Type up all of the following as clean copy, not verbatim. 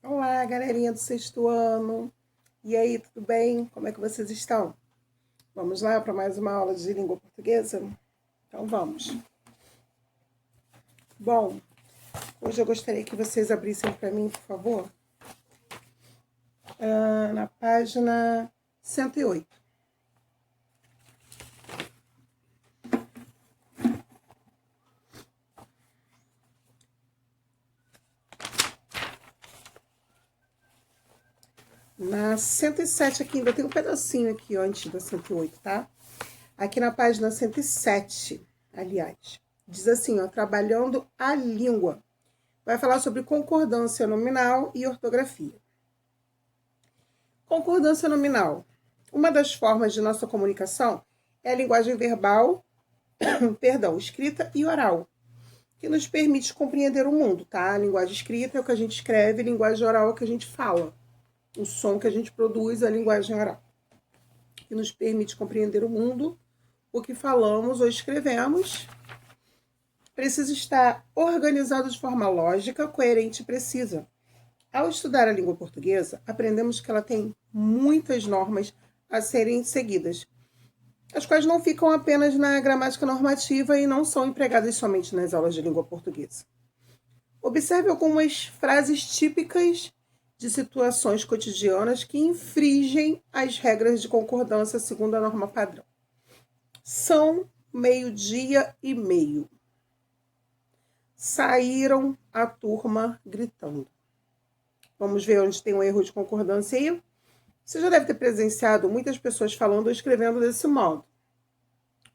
Olá, galerinha do sexto ano. E aí, tudo bem? Como é que vocês estão? Vamos lá para mais uma aula de língua portuguesa? Então vamos. Bom, hoje eu gostaria que vocês abrissem para mim, por favor, na página 108. Na 107 aqui, ainda tem um pedacinho aqui antes da 108, tá? Aqui na página 107, aliás, diz assim, ó, trabalhando a língua. Vai falar sobre concordância nominal e ortografia. Concordância nominal. Uma das formas de nossa comunicação é a linguagem verbal, escrita e oral, que nos permite compreender o mundo, tá? A linguagem escrita é o que a gente escreve, a linguagem oral é o que a gente fala. O som que a gente produz é a linguagem oral, que nos permite compreender o mundo, o que falamos ou escrevemos. Precisa estar organizado de forma lógica, coerente e precisa. Ao estudar a língua portuguesa, aprendemos que ela tem muitas normas a serem seguidas, as quais não ficam apenas na gramática normativa e não são empregadas somente nas aulas de língua portuguesa. Observe algumas frases típicas de situações cotidianas que infringem as regras de concordância segundo a norma padrão. São 12:30. Saíram a turma gritando. Vamos ver onde tem um erro de concordância aí. Você já deve ter presenciado muitas pessoas falando ou escrevendo desse modo.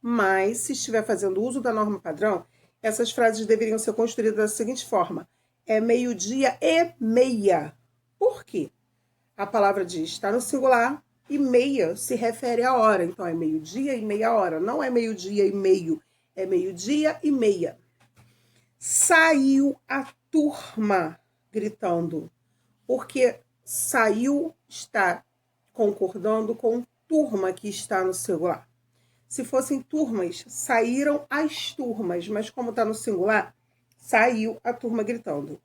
Mas, se estiver fazendo uso da norma padrão, essas frases deveriam ser construídas da seguinte forma. É 12:30. Por quê? A palavra diz está no singular e meia se refere à hora. Então, é 12:30. Não é 12:30. É 12:30. Saiu a turma gritando. Porque saiu está concordando com turma que está no singular. Se fossem turmas, saíram as turmas, mas como está no singular, saiu a turma gritando.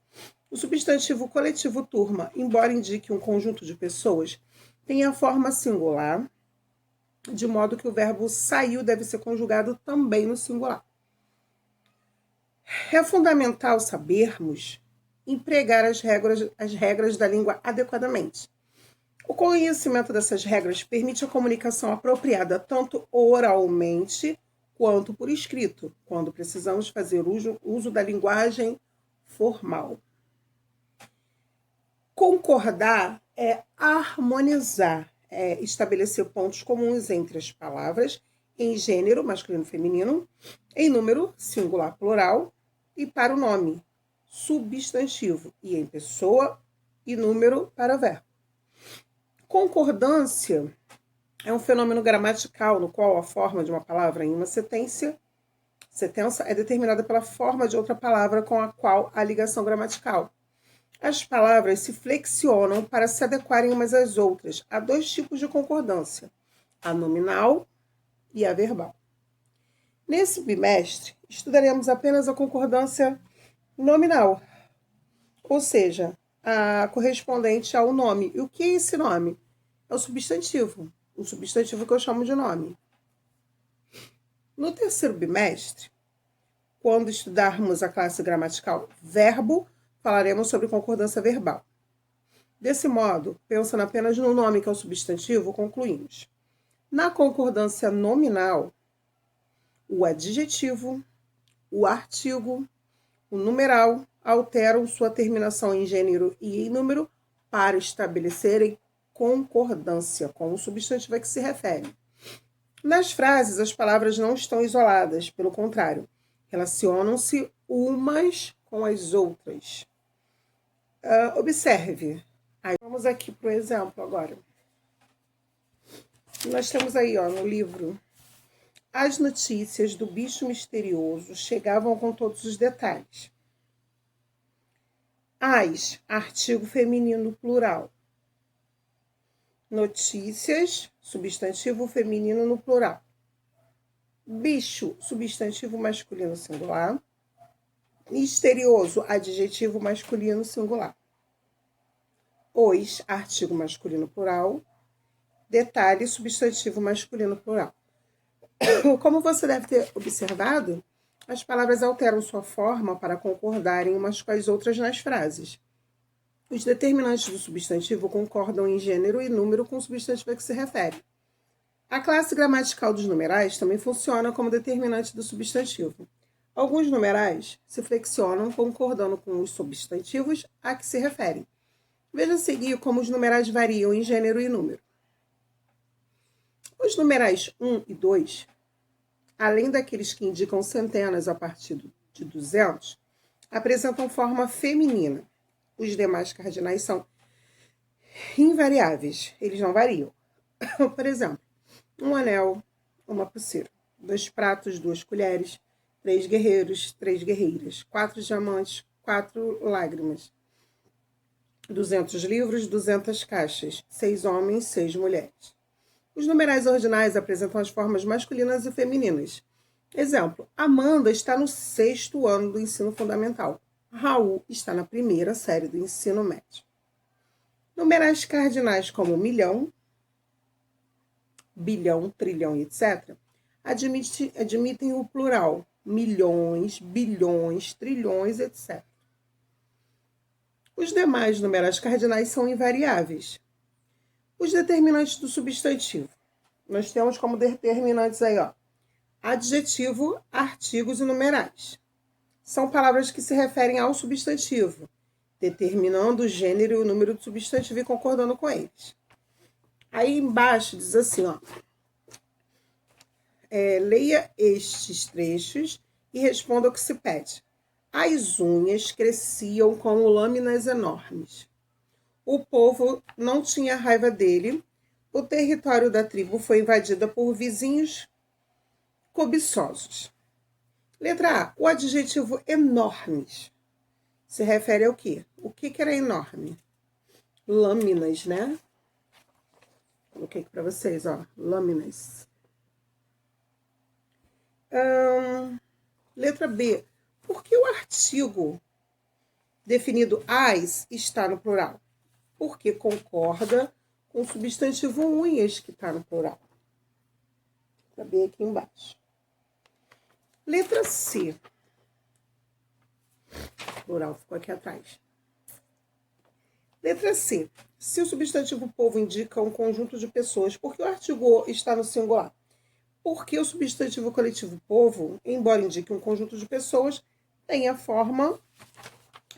O substantivo coletivo turma, embora indique um conjunto de pessoas, tem a forma singular, de modo que o verbo saiu deve ser conjugado também no singular. É fundamental sabermos empregar as regras da língua adequadamente. O conhecimento dessas regras permite a comunicação apropriada tanto oralmente quanto por escrito, quando precisamos fazer uso da linguagem formal. Concordar é harmonizar, é estabelecer pontos comuns entre as palavras em gênero, masculino e feminino, em número, singular, plural, e para o nome, substantivo, e em pessoa e número para verbo. Concordância é um fenômeno gramatical no qual a forma de uma palavra em uma sentença é determinada pela forma de outra palavra com a qual há ligação gramatical. As palavras se flexionam para se adequarem umas às outras. Há dois tipos de concordância, a nominal e a verbal. Nesse bimestre, estudaremos apenas a concordância nominal, ou seja, a correspondente ao nome. E o que é esse nome? É o substantivo que eu chamo de nome. No terceiro bimestre, quando estudarmos a classe gramatical verbo, falaremos sobre concordância verbal. Desse modo, pensando apenas no nome, que é o substantivo, concluímos. Na concordância nominal, o adjetivo, o artigo, o numeral alteram sua terminação em gênero e em número para estabelecerem concordância com o substantivo a que se refere. Nas frases, as palavras não estão isoladas, pelo contrário, relacionam-se umas com as outras. Observe. Aí, vamos aqui para o exemplo agora. Nós temos aí, ó, no livro, as notícias do bicho misterioso chegavam com todos os detalhes. As, artigo feminino plural. Notícias, substantivo feminino no plural. Bicho, substantivo masculino singular. Misterioso, adjetivo masculino singular. Os, artigo masculino plural. Detalhe, substantivo masculino plural. Como você deve ter observado, as palavras alteram sua forma para concordarem umas com as outras nas frases. Os determinantes do substantivo concordam em gênero e número com o substantivo a que se refere. A classe gramatical dos numerais também funciona como determinante do substantivo. Alguns numerais se flexionam concordando com os substantivos a que se referem. Veja a seguir como os numerais variam em gênero e número. Os numerais 1 e 2, além daqueles que indicam centenas a partir de 200, apresentam forma feminina. Os demais cardinais são invariáveis, eles não variam. Por exemplo, um anel, uma pulseira, 2 pratos, 2 colheres, 3 guerreiros, 3 guerreiras, 4 diamantes, 4 lágrimas, 200 livros, 200 caixas, 6 homens, 6 mulheres. Os numerais ordinais apresentam as formas masculinas e femininas. Exemplo, Amanda está no 6º ano do ensino fundamental. Raul está na 1ª série do ensino médio. Numerais cardinais como milhão, bilhão, trilhão, etc., admitem o plural, milhões, bilhões, trilhões, etc. Os demais numerais cardinais são invariáveis. Os determinantes do substantivo. Nós temos como determinantes aí, adjetivo, artigos e numerais. São palavras que se referem ao substantivo, determinando o gênero e o número do substantivo e concordando com eles. Aí embaixo diz assim, leia estes trechos e responda o que se pede. As unhas cresciam como lâminas enormes. O povo não tinha raiva dele. O território da tribo foi invadido por vizinhos cobiçosos. Letra A. O adjetivo enormes se refere ao quê? O que era enorme? Lâminas, né? Coloquei aqui para vocês, lâminas. Letra B. Por que o artigo definido as está no plural? Porque concorda com o substantivo unhas que está no plural. Letra B aqui embaixo. Letra C. O plural ficou aqui atrás. Letra C. Se o substantivo povo indica um conjunto de pessoas, por que o artigo está no singular? Porque o substantivo coletivo povo, embora indique um conjunto de pessoas, tem a forma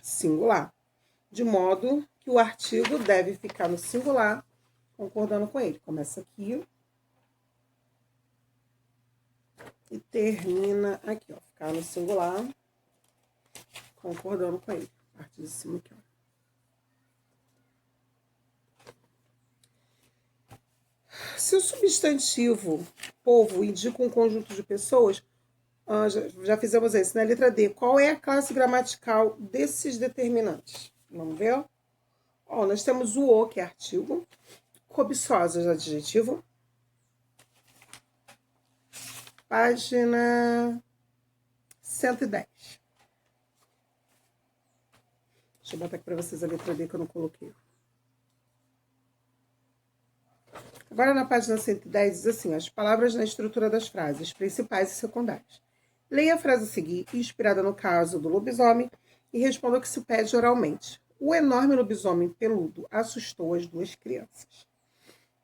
singular, de modo que o artigo deve ficar no singular, concordando com ele. Começa aqui e termina aqui, ficar no singular, concordando com ele. A parte de cima aqui, Se o substantivo povo indica um conjunto de pessoas, já fizemos isso, na letra D. Qual é a classe gramatical desses determinantes? Vamos ver? Nós temos o que é artigo, cobiçosas, adjetivo. Página 110. Deixa eu botar aqui para vocês a letra D que eu não coloquei. Agora, na página 110, diz assim, as palavras na estrutura das frases, principais e secundárias. Leia a frase a seguir, inspirada no caso do lobisomem, e responda o que se pede oralmente. O enorme lobisomem peludo assustou as 2 crianças.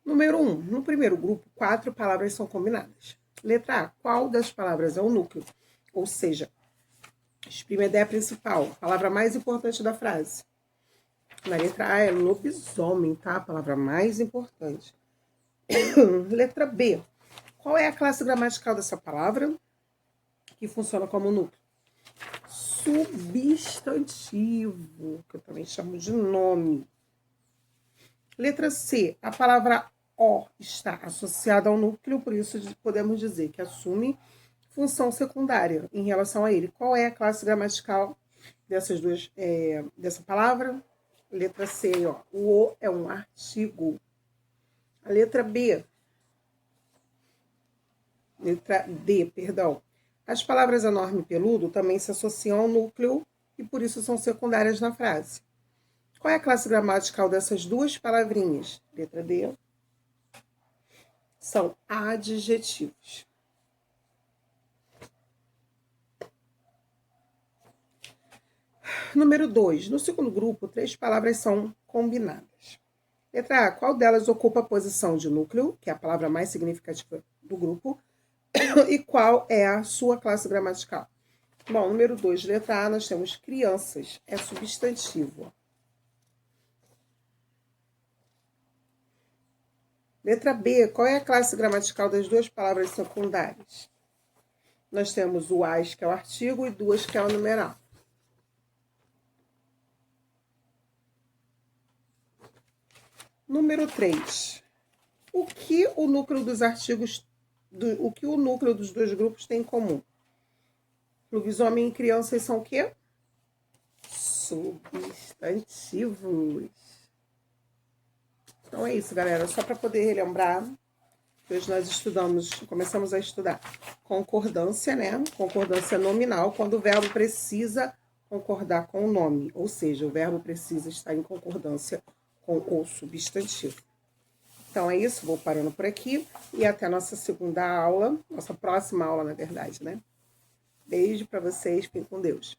Número 1. No primeiro grupo, 4 palavras são combinadas. Letra A. Qual das palavras é o núcleo? Ou seja, exprime a ideia principal, a palavra mais importante da frase. Na letra A é lobisomem, tá? A palavra mais importante. Letra B. Qual é a classe gramatical dessa palavra? Que funciona como núcleo? Substantivo, que eu também chamo de nome. Letra C. A palavra o está associada ao núcleo, por isso podemos dizer que assume função secundária em relação a ele. Qual é a classe gramatical dessas duas, dessa palavra? Letra C, o é um artigo. A letra B. Letra D, perdão. As palavras enorme e peludo também se associam ao núcleo e por isso são secundárias na frase. Qual é a classe gramatical dessas duas palavrinhas? Letra D. São adjetivos. Número 2. No segundo grupo, 3 palavras são combinadas. Letra A. Qual delas ocupa a posição de núcleo, que é a palavra mais significativa do grupo, e qual é a sua classe gramatical? Bom, número 2, letra A, nós temos crianças, é substantivo. Letra B, qual é a classe gramatical das duas palavras secundárias? Nós temos o as, que é o artigo, e duas, que é o numeral. Número 3. O que o núcleo dos artigos, o que o núcleo dos dois grupos tem em comum? Lobisomem e crianças são o quê? Substantivos. Então é isso, galera. Só para poder relembrar, hoje nós começamos a estudar concordância, né? Concordância nominal, quando o verbo precisa concordar com o nome, ou seja, o verbo precisa estar em concordância com o substantivo. Então é isso, vou parando por aqui e até a nossa segunda aula, nossa próxima aula, na verdade, né? Beijo para vocês, fiquem com Deus.